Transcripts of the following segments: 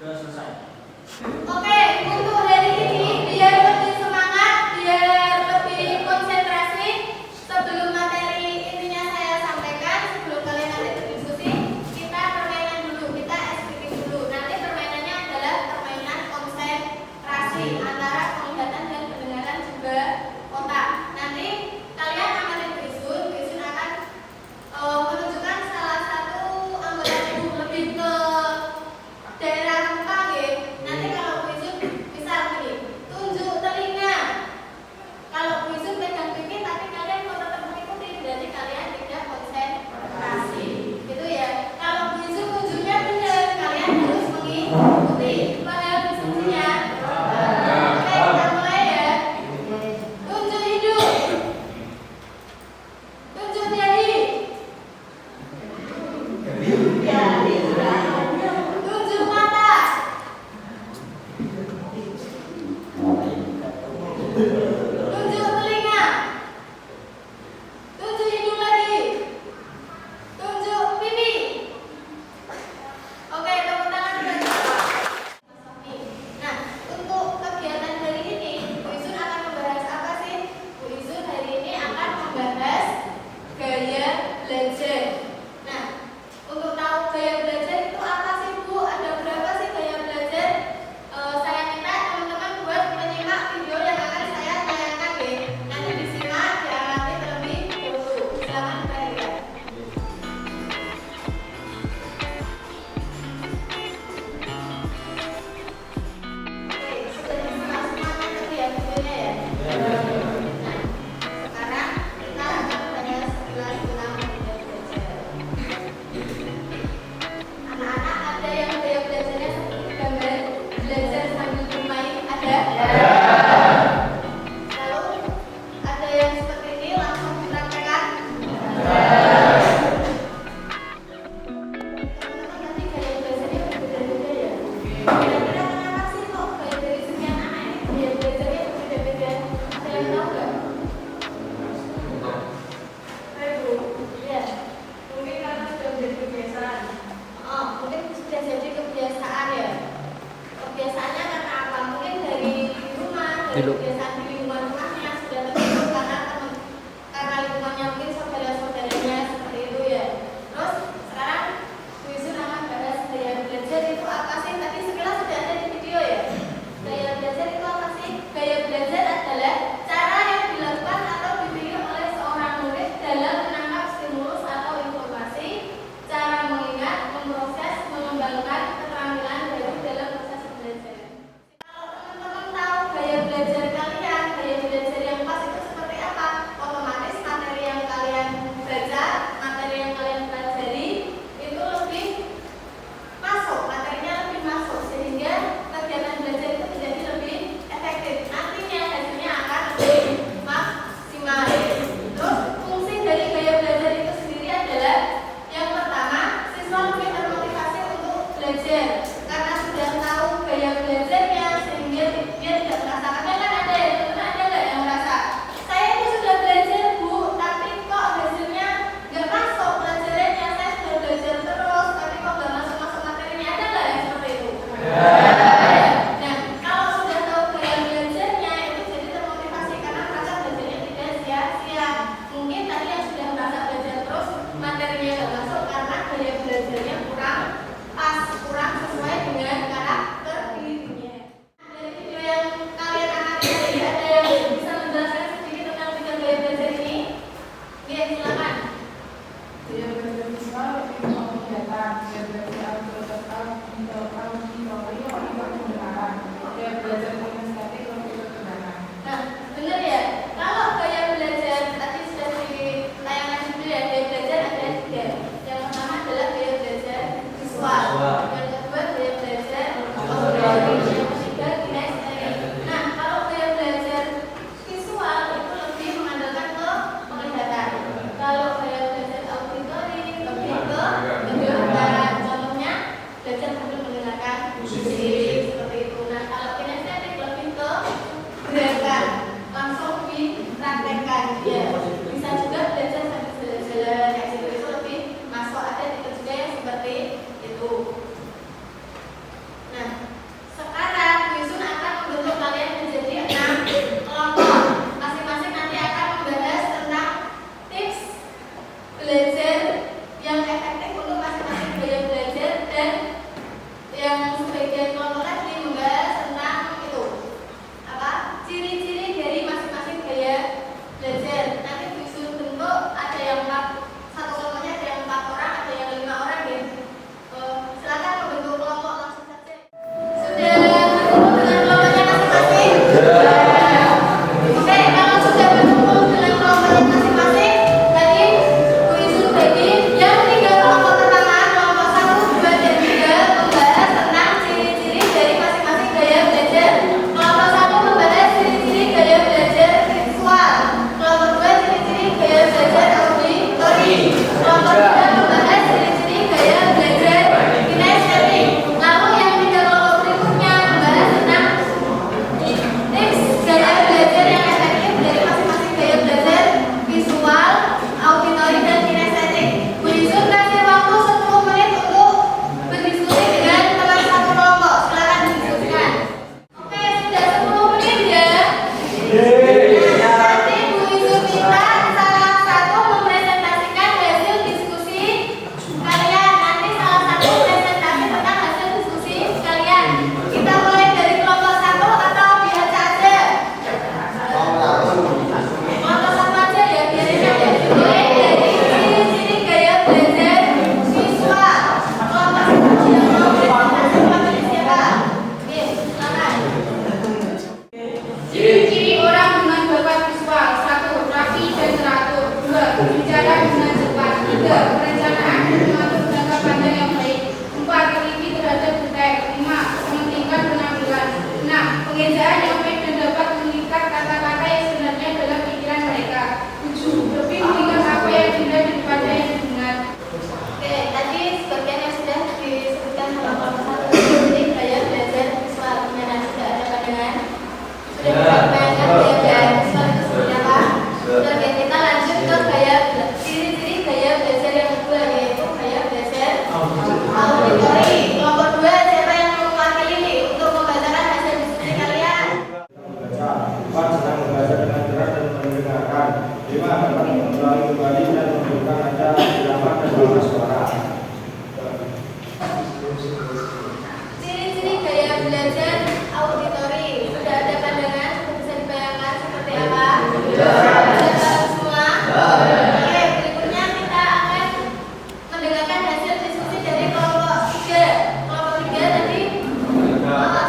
Oke, untuk hari ini biar lebih semangat, biar lebih konsentrasi, sebelum materi intinya saya sampaikan, sebelum kalian nanti berdiskusi, kita permainan dulu, kita SPK dulu. Nanti permainannya adalah permainan konsentrasi antara penglihatan dan pendengaran juga otak. Nanti kalian amati Brisun akan menunjukkan salah satu anggota tubuh lebih ke daerah muka ya. Nanti kalau Brisun misal gini, tunjuk telinga. Kalau Brisun pegang pipi tapi kalian mau tetap mengikuti, berarti kalian tidak konsentrasi. Gitu ya. Kalau Brisun tunjuknya benar, kalian harus mengikuti. Paham instruksinya? Oke, kita mulai ya. Tunjuk hidung. Tunjuk dahi. Tunjuk mata. Tunjuk telinga. Tunjuk hidung lagi. Tunjuk pipi. Oke, tepuk tangan buat Nah, untuk kegiatan hari ini, Bu Izun akan membahas apa sih? Bu Izun hari ini akan membahas gaya belajar. Nah, untuk tahu gaya belajar itu apa sih Bu? Ada berapa sih gaya belajar? Saya minta teman-teman buat menyimak video yang akan saya tayangkan ya. Nanti disimak, diamati terlebih dahulu. Silakan diperhatikan. Oke, sudah disimak semuanya tadi ya videonya ya. Nah, sekarang kita akan bahas sekilas tentang gaya belajar. Anak-anak ada yang gaya belajarnya seperti gambar belajar sambil bermain, ada? Lalu ada yang seperti ini langsung dipraktekkan? Teman-teman nanti gaya belajarnya berbeda-beda ya. Kira-kira kenapa sih kok gaya dari sekian anak ini gaya belajarnya berbeda-beda? Ada yang tahu nggak? Ibu, ya. Mungkin karena sudah menjadi kebiasaan. Oh, mungkin sudah jadi kebiasaan ya. Kebiasaannya karena apa? Mungkin dari rumah, dari kebiasaan di lingkungan-rumahnya sudah terbentuk karena lingkungannya mungkin saudara-saudaranya seperti itu ya. Terus sekarang Bu Izun akan bahas gaya belajar itu apa sih? Tadi sekilas sudah ada di video ya. Gaya belajar itu apa sih? Gaya belajar adalah cara yang dilakukan atau dipilih oleh seorang murid dalam menangkap stimulus atau informasi, cara mengingat, memproses, mengembangkan keterampilan baru dalam proses belajar. Kalau teman-teman tahu gaya belajar kalian, gaya belajar yang pas itu seperti apa? Otomatis materi yang kalian baca, materi yang kalian pelajari itu lebih masuk, materinya lebih masuk sehingga kegiatan belajar itu menjadi lebih efektif. Nantinya hasilnya akan lebih maksimal. Terus fungsi dari gaya belajar itu sendiri adalah yang pertama, siswa lebih termotivasi untuk belajar karena sudah tahu gaya belajarnya sehingga dia tidak merasa kan ada ya teman-teman, ada nggak yang merasa saya itu sudah belajar Bu tapi kok hasilnya nggak masuk pelajarannya, saya sudah belajar terus tapi kok nggak masuk materinya, ada nggak yang seperti itu? Nah, kalau sudah tahu gaya belajarnya itu jadi termotivasi karena merasa belajarnya tidak sia-sia. Mungkin tadi yang sudah merasa belajar terus materinya nggak masuk karena gaya belajarnya kurang pas, kurang sesuai dengan karakter dirinya. Dari video yang kalian amati tadi ada yang bisa menjelaskan sedikit tentang tiga gaya belajar ini? Oke, silakan. Gaya belajar visual lebih mengegiatan, gaya belajar audiovisual pendengaran, gaya belajar kinestetik lebih ke gerakan. Nah, benar ya. Kalau gaya belajar tadi sudah di tayangan video ya, gaya belajar ada tiga. Yang pertama adalah gaya belajar visual. Yang kedua gaya belajar audiovisual. Yang ketiga kinestetik. Nah, kalau gaya belajar visual itu lebih mengandalkan ke penglihatan. Kalau gaya belajar auditory lebih ke pendengaran. Contohnya belajar sambil mendengarkan Auditori. Kelompok 2, siapa yang mau mewakili untuk membacakan hasil diskusi kalian? Membaca, 4 sedang membaca dengan keras dan mendengarkan, 5 dapat mengulangi kembali dan memberikan nada irama dan warna suara. Ciri-ciri gaya belajar auditori. Sudah ada pandangan? Sudah bisa dibayangkan seperti apa? Sudah tahu semua? Oke, berikutnya kita akan mendengarkan hasil diskusi dari kelompok 3. Kelompok 3 tadi,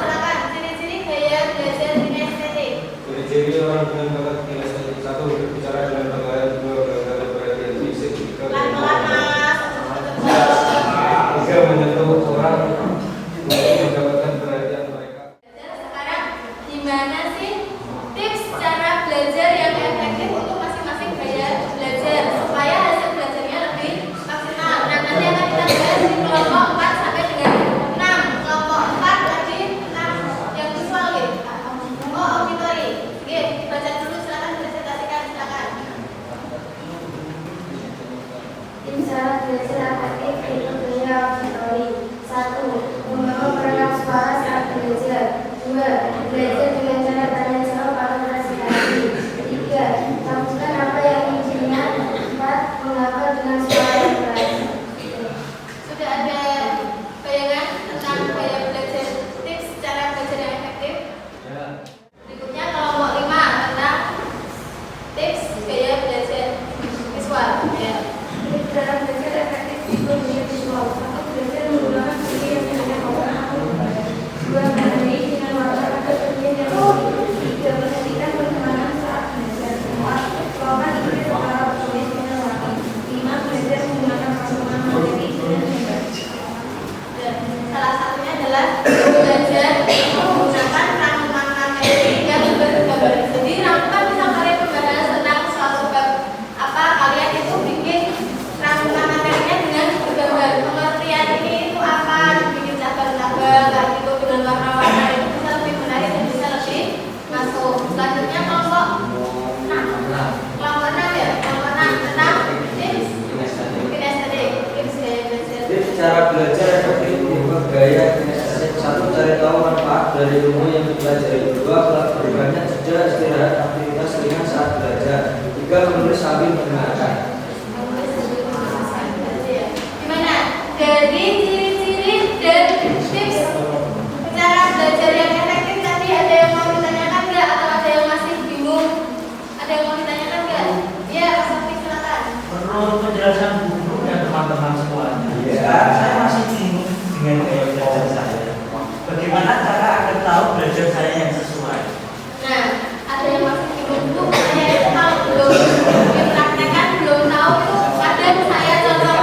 silakan. Ciri-ciri gaya belajar kinestetik. Ciri-ciri orang dengan bakat kinestetik: 1. Berbicara dengan pengarang; 2. Belajar perhatian fisik; 3. Pelan-pelan, Mas. 3. Menyentuh orang untuk mendapatkan perhatian mereka. Sekarang gimana sih tips cara belajar yang efektif untuk masing-masing gaya belajar supaya hasil belajarnya lebih maksimal? Nah, nanti akan kita bahas di kelompok 4 sampai dengan 6. Kelompok 4 tadi 6 yang visual gitu. Oh, auditori. Oke, dibaca dulu, silakan presentasikan, silakan. Tips cara belajar efektif itu gaya auditori. 1. Membangun perenam suara saat belajar. 2. Belajar dengan cara tanya jawab atau presentasi. 3. Lakukan apa yang diinginkan. 4. Menghafal dengan suara yang keras. Sudah ada bayangan tentang gaya belajar, tips cara belajar yang efektif? Berikutnya kelompok 5 tentang tips gaya belajar visual. Ya. Tips cara belajar efektif itu gaya visual. 1. Belajar menggunakan buku yang dengan warna atau gambar. 2. Menandai dengan warna atau bagian yang unik. 3. Perhatikan perkembangan saat belajar. 4. Lakukan ide secara otomatis dengan warna. 5. Belajar menggunakan rangkuman materi dengan gambar. Dan salah satunya adalah belajar menggunakan rangkuman materi yang bergambar. Jadi rangkuman bisa kalian membahas tentang suatu bab apa, kalian itu bikin rangkuman materinya dengan bergambar. Pengertian ini itu apa, bikin cabang-cabang kayak gitu dengan warna-warna, itu bisa lebih menarik dan bisa lebih masuk. Selanjutnya kelompok 6. Kelompok 6 ya, kelompok 6 tentang tips kinestetik, tips gaya belajar. Tips cara belajar efektif mengubah gaya kinestetik. 1. Cari tahu manfaat dari ilmu yang dipelajari. 2. Lakukannya jeda, istirahat, aktivitas ringan saat belajar. 3. Menulis sambil mendengarkan. Gimana? Dari ciri-ciri dan tips cara belajar yang efektif tadi ada yang mau ditanyakan nggak? Atau ada yang masih bingung? Ada yang mau ditanyakan nggak? Ya, Mas Sofi, silakan. Perlu penjelasan dulu ya teman-teman semuanya. Ya. Saya masih bingung dengan gaya belajar saya. Bagaimana cara agar tahu belajar saya yang sesuai? Nah, ada yang masih bingung tuh. Saya itu kalau belum dipraktekkan, belum tahu tuh. Kadang saya contoh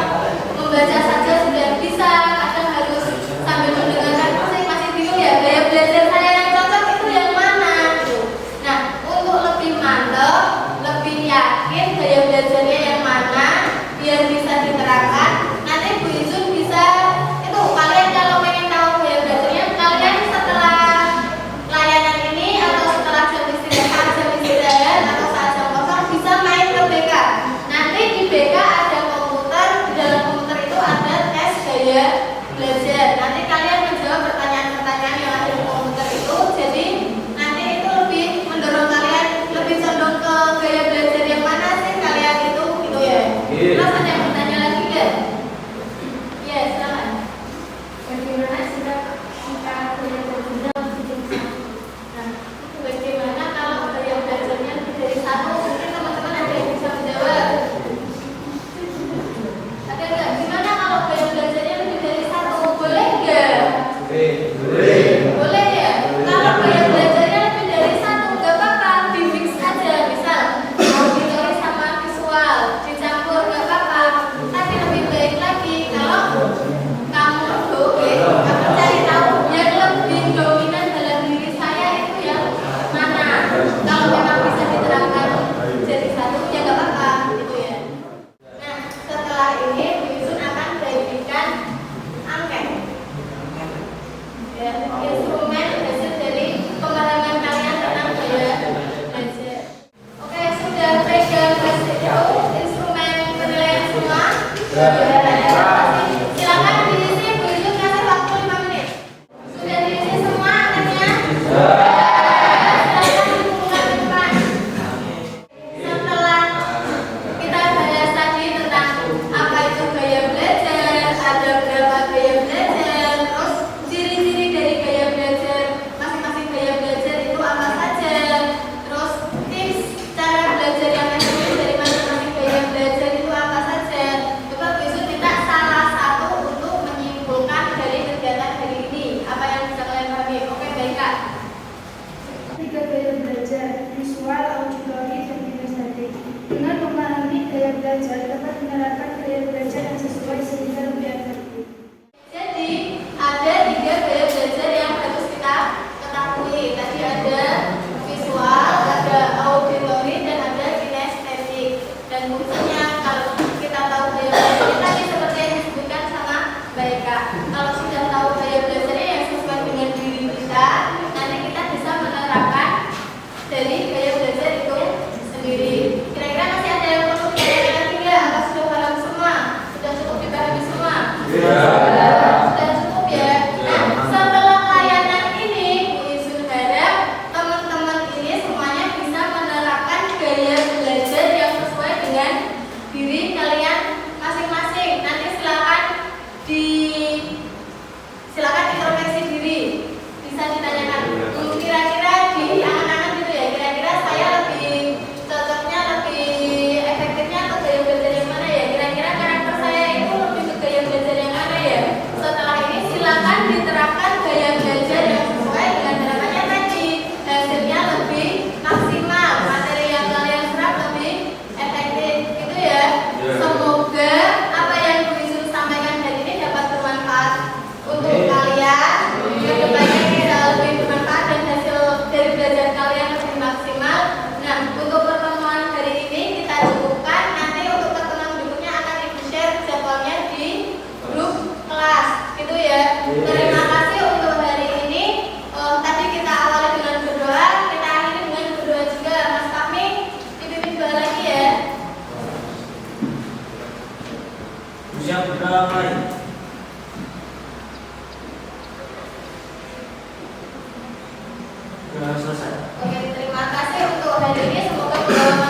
membaca saja sudah bisa. Kadang harus sambil mendengarkan. Saya masih bingung ya. Gaya belajar saya yang cocok itu yang mana? Gitu. Nah, untuk lebih mantap, lebih yakin gaya belajarnya yang mana, biar bisa diterapkan. Nanti Bu Izun bisa Sudah cukup ya. Nah, setelah layanan ini, Bu Izul harap teman-teman ini semuanya bisa menerapkan gaya belajar yang sesuai dengan diri kalian masing-masing. Nanti silakan introspeksi diri. Bisa ditanyakan, kira-kira di angan-angan gitu ya. Kira-kira saya lebih cocoknya, lebih efektifnya atau gaya belajar yang mana ya? Kira-kira karakter saya itu lebih ke gaya belajar yang mana ya? Setelah ini silakan diterapkan gaya belajar yang sesuai dengan harapannya tadi. Hasilnya lebih maksimal, materi yang kalian serap lebih efektif gitu ya. Semoga apa yang Bu Izul sampaikan hari ini dapat bermanfaat untuk kalian. Kedepannya bisa lebih bermanfaat dan hasil dari belajar kalian lebih maksimal. Nah, untuk pertemuan hari ini kita cukupkan. Nanti untuk pertemuan berikutnya akan Ibu share jadwalnya di grup kelas, gitu ya. Terima kasih untuk hari ini. Tadi kita awali dengan berdoa, kita akhiri dengan berdoa juga. Mas Fahmi, dipimpin doa lagi ya. Siap berdoa, mari. Sudah selesai. Oke, terima kasih untuk hari ini. Semoga